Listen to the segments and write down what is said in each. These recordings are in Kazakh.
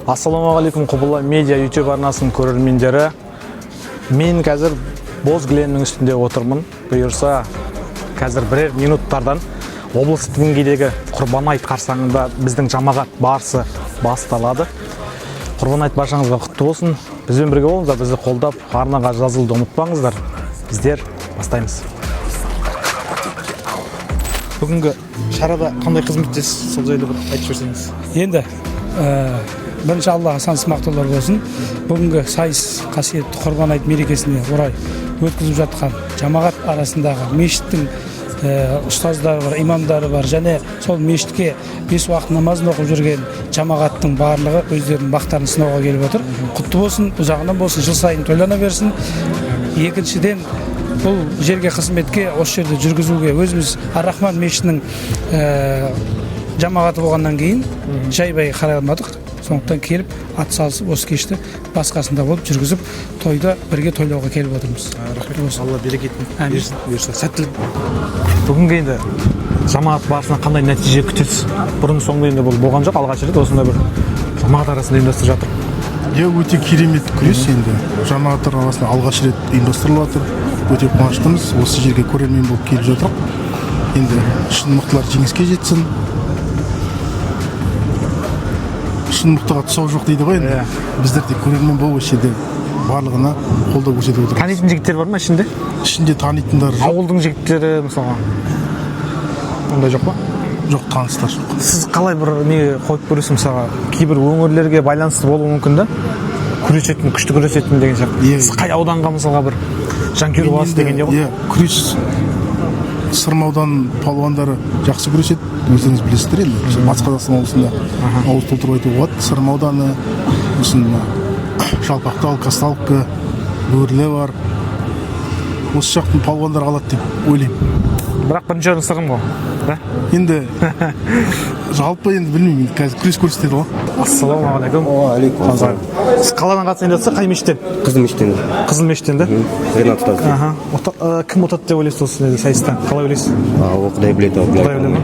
Ассалаумағалейкум Құбылы медиа YouTube арнасының көрермендері. Мен қазір Боз кілемнің үстінде отырмын. Бұйырса, қазір бірер минуттардан облыстық деңгейдегі Құрбан айт қарсаңында біздің жамағат барысы басталады. Құрбан айт баршаңызға құтты болсын. Бізбен бірге болыңыздар, бізді қолдап, арнаға жазылуды ұмытпаңыздар. Біздер бастаймыз. Бүгінгі шарада қандай қызметтесіз, сол жайлы бір айтып жіберсеңіз. Енді бірінші Аллаға сан сымақтылар болсын. Бүгінгі сайыс қасиетті Құрбан айт мерекесіне орай өткізіп жатқан жамағат арасындағы мешіттің ұстаздары бар, имамдары бар, және сол мешітке 5 уақыт намазын оқып жүрген жамағаттың барлығы өздерінің бақтарын сынауға келіп отыр. Құтты болсын, ұзағынан болсын, жыл сайын тойлана берсін. Екіншіден, бұл жерге қызметке, осы жерде жүргізуге өзіміз Ар-Рахман мешітінің жамағаты болғаннан кейін жайбай қарай алмадық. Сондықтан келіп, ат салысып, осы кешті басқасында болып жүргізіп, тойда бірге тойлауға келіп отырмыз. Рахмет, Алла берекетін берсін. Сәттілік. Бүгінгі енді жамағат барысына қандай нәтиже күтесіз? Бұрын соңғы енді бұл болған жоқ, алғаш рет осында бір жамағат арасында ұйымдастырып жатыр. Өте керемет күрес енді. Жамағаттар арасында алғаш рет ұйымдастырылып жатыр. Өте қуаныштымыз. Осы жерге көрермен болып келіп жатырмық. Енді шын мықтылар жеңіске жетсін. Шын мықтыға тұсау жоқ дейді ғой енді. Біздер де көрермен болып осы жерде барлығына қолдау көрсетіп отырмыз. Танитын жігіттер бар ма ішінде? Ішінде танитындар жоқ. Ауылдың жігіттері мысалға ондай жоқ па? Жоқ, таныстар жоқ. Сіз қалай бір не қойып көресіз мысалға? Кейбір өңірлерге байланысты болуы мүмкін да? Күресетін, күшті күресетін деген сияқты. Сіз қай ауданға мысалға бір жанкүйер боласыз дегенде ғой? Күрес Сырмаудан палуандары жақсы күреседі, өздеріңіз білесіздер енді. Батыс Қазақстан облысында ауыз толтырып айтуға болады. Сырмауданы, Жалпақтал, Казталовка, Бөрлі бар. Осы жақтың палуандар алады деп ойлаймын. Бірақ бірінші орын Сырым ғой, да? Енді жалпы енді білмеймін, қазір күрес көрсетеді ғой. Ассалаумағалейкум. Алейкум. Сіз қаладан қатысайын жатса, қай мешіттен? Қызыл мешіттен. Қызыл мешіттен, да? Ренат ұстаз. Кім ұтады деп ойлайсыз осы сайыстан? Қалай ойлайсыз? Ол Құдай біледі. Құдай біледі ма?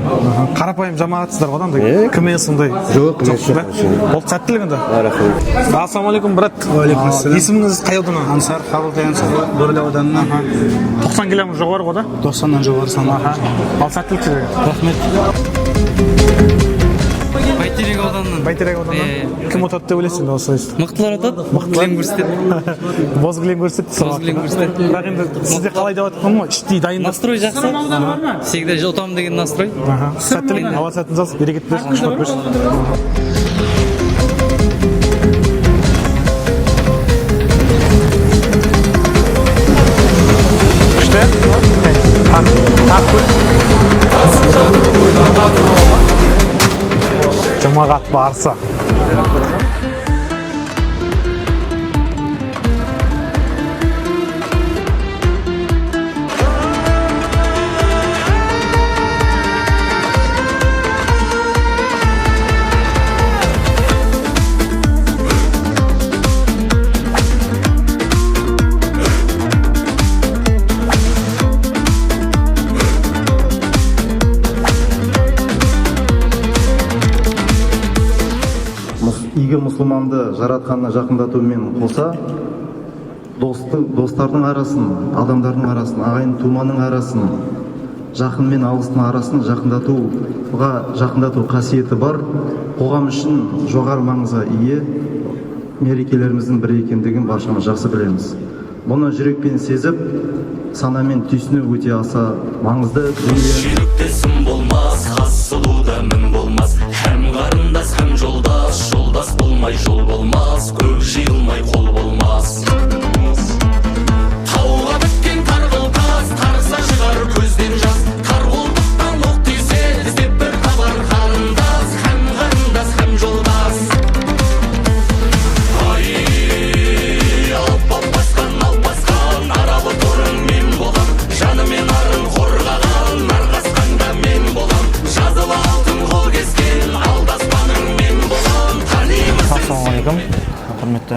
Қарапайым жамағатсыздар ғой андай? Кім емес сондай? Жоқ, кім емес жоқ. Ол сәттілік енді. Рахмет. Ассалаумағалейкум, брат. Уалейкум ассалам. Есіміңіз қай ауданнан? Ансар, Қабылтай Ансар, Бөрлі ауданынан. 90 километр жоғары ғой да? 90-нан жоғары саны. Ал сәттілік сіздерге. Рахмет. Бәйтерек ауданынан. Бәйтерек ауданынан. Кім ұтады деп ойлайсыз осы сайысты? Мықтылар ұтады. Кілем көрсетеді. Боз кілем көрсетті. Боз кілем көрсетеді. Бірақ енді сізде қалай деп жатырмын ғой, іштей дайындық. Настрой жақсы. Всегда ұтамын деген настрой. Сәттілік, ауа сәтін салсын, берекет берсін, күш қуат берсін. Жамағат барысы. Игі мұсылманды жаратқанына жақындатумен қоса, достардың арасын, адамдардың арасын, ағайын туманың арасын, жақын мен алыстың арасын жақындату қасиеті бар, қоғам үшін жоғары маңызға ие мерекелеріміздің бірі екендігін баршамыз жақсы білеміз. Бұны жүрекпен сезіп, санамен түйсіну өте аса маңызды. Жүректе сын болмас, қасылуда мін болмас, һәм қарындас, һәм жолдас, жолдас болмай жол болмас, көк жиылмай қол болмас. Тауға біткен тарғыл тас, тарса шығар көзден жас, тарғылдықтан оқ тисе, іздеп бір табар қарындас, һәм жолдас. Алпасқан, арабы торын мен болам, жанымен арын қорғаған, нарқасқанда мен болам, жазылы алтын қол кескен, алдаспаның мен болам, танимыз. Ассалаумағалейкум, құрметті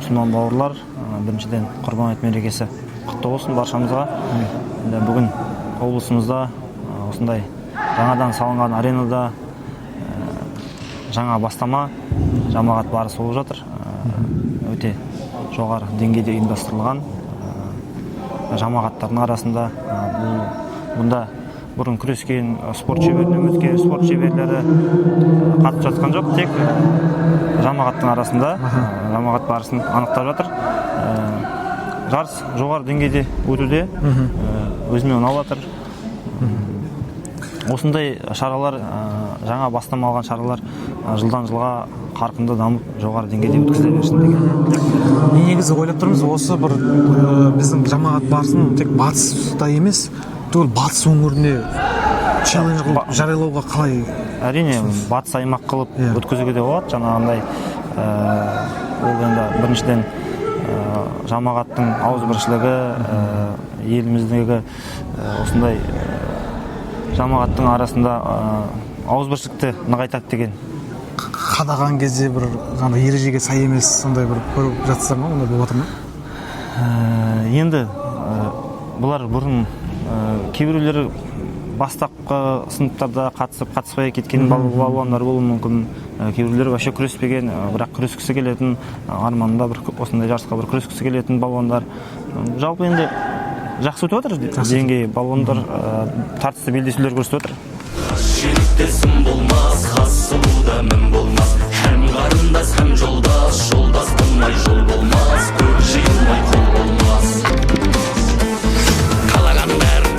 мұсылман бауырлар. Біріншіден Құрбан айт мерекесі құтты болсын баршамызға. Бүгін облысымызда осындай жаңадан салынған аренада жаңа бастама жамағат барысы болып жатыр. Өте жоғары деңгейде ұйымдастырылған жамағаттардың арасында бұнда бұрын күрескен спорт шеберлері, өткен спорт шеберлері қатысып жатқан жоқ, тек жамағаттың арасында жамағат барысын анықтап жатыр. Жарыс жоғары деңгейде өтуде, өзіме ұнап жатыр. Осындай шаралар, жаңа бастама алған шаралар жылдан жылға қарқынды дамып, жоғары деңгейде өткізіле берсін деген. Негізі ойлап тұрмыз, осы бір біздің жамағат барысын тек батыста емес, түгіл батыс өңіріне челлендж қылып жариялауға қалай? Әрине, батыс аймақ қылып өткізуге де болады. Жаңағындай ол енді біріншіден жамағаттың ауызбіршілігі, еліміздегі осындай жамағаттың арасында ауызбіршілікті нығайтады деген. Қадаған кезде бір ережеге сай емес, сондай бір көріп жатсыздар ма, ондай болып жатыр ма? Енді бұлар бұрын кейбіреулері бастапқы сыныптарда қатыспай кеткен балуандар болуы мүмкін. Кейбіреулері вообще күреспеген, бірақ күрескісі келетін, арманында бір осындай жарысқа бір күрескісі келетін балуандар. Жалпы енді жақсы өтіп отыр деңгей, балуандар тартысты белдесулер көрсетіп отыр. Жеңіктесім болмас, қасылуда мін болмас, һәм қарындас, һәм жолдас, жолдас болмай жол болмас, көп жиылмай қол болмас. Қалаған бәрін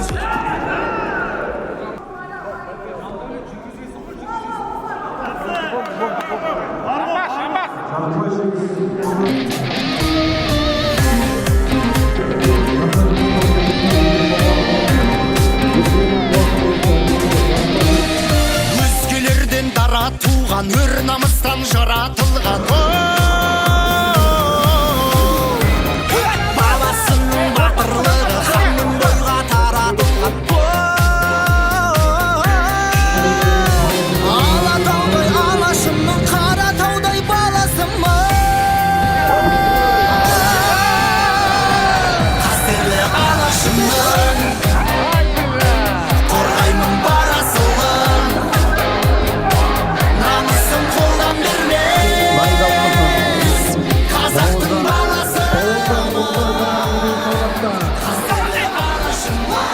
өзгелерден дара туған, өр намыстан жаратылған, баласының батырлығы ханның бойға таратылған. Алатаудай алашымның, Қаратаудай баласымын, қастерлі алашымның, қорғаймын барасылын, намысын қолдан бермес, қазақтың баласы, қастерлі алашымның,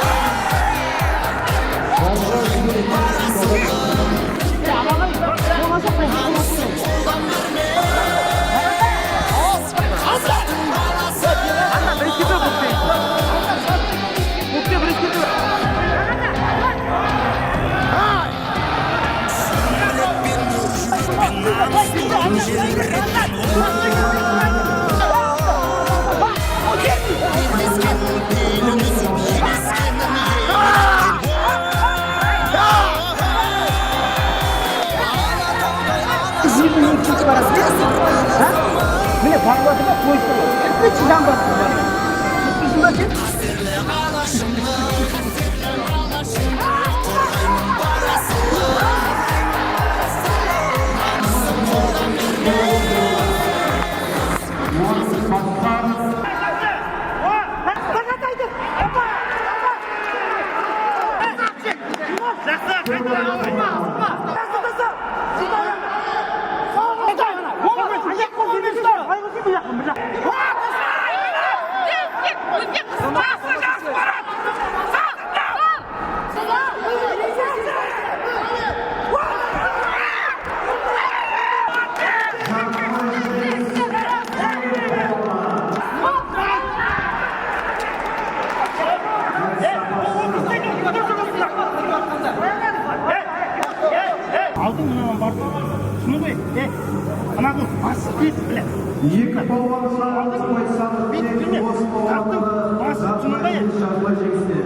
қорғаймын барасылын, намысын қолдан бермес, қазақтың баласы.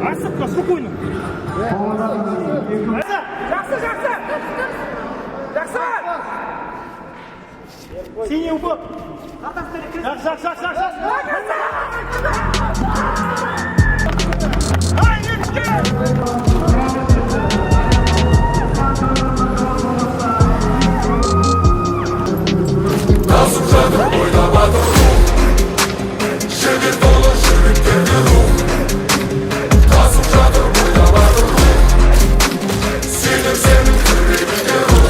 Асыққа спокойно. Жақсы. Синий упор. Жақсы. Тасып жатыр ойда батыр рух, жігер толы жігіттерге рух. Тасып жатыр ойда батыр рух, сенің жүрегіңде рух.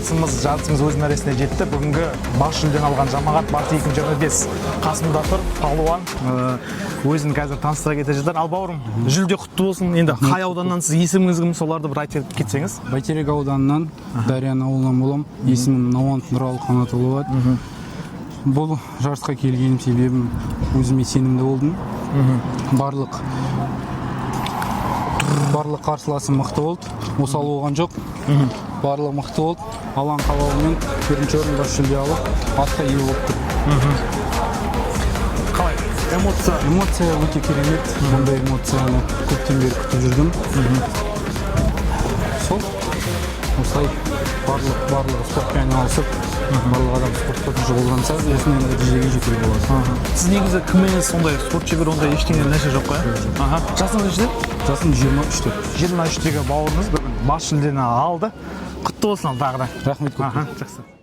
сайысымыз жартысымыз өз мәресіне жетті. Бүгінгі бас жүлдені алған жамағат барты 2025 қасымда тұр палуан. Өзін қазір таныстыра кете жатыр. Ал бауырым, жүлде құтты болсын. Енді қай ауданнан сіз, есіміңіз кім, соларды бір айтып кетсеңіз? Бәйтерек ауданынан Дариян ауылынан болам. Есімім Науант Нұралы Қанатұлы. Бұл жарысқа келгенім себебім өзіме сенімді болдым. Барлық қарсыласым мықты болды. Осал болған жоқ. Барлығы мықты болды. Алаң қалауымен бірінші орын бас жүлде алып, атқа ие болдық. Қалай? Эмоция? Эмоция өте керемет. Мұндай эмоцияны көптен бері күтіп жүрдім. Сол. Осылай барлығы спортпен айналысып, барлық адам спортқа шұғылданса, осындай нәтижеге жетуге болады. Сіз негізі кіміңіз сондай спорт шебер, ондай ештеңе нәрсе жоқ қой? Жасыңыз нешеде? Жасым 23-те. 23-тегі бауырыңыз бүгін бас жүлдені алды. Құтты болсын ал тағы да. Рахмет көп. Жақсы.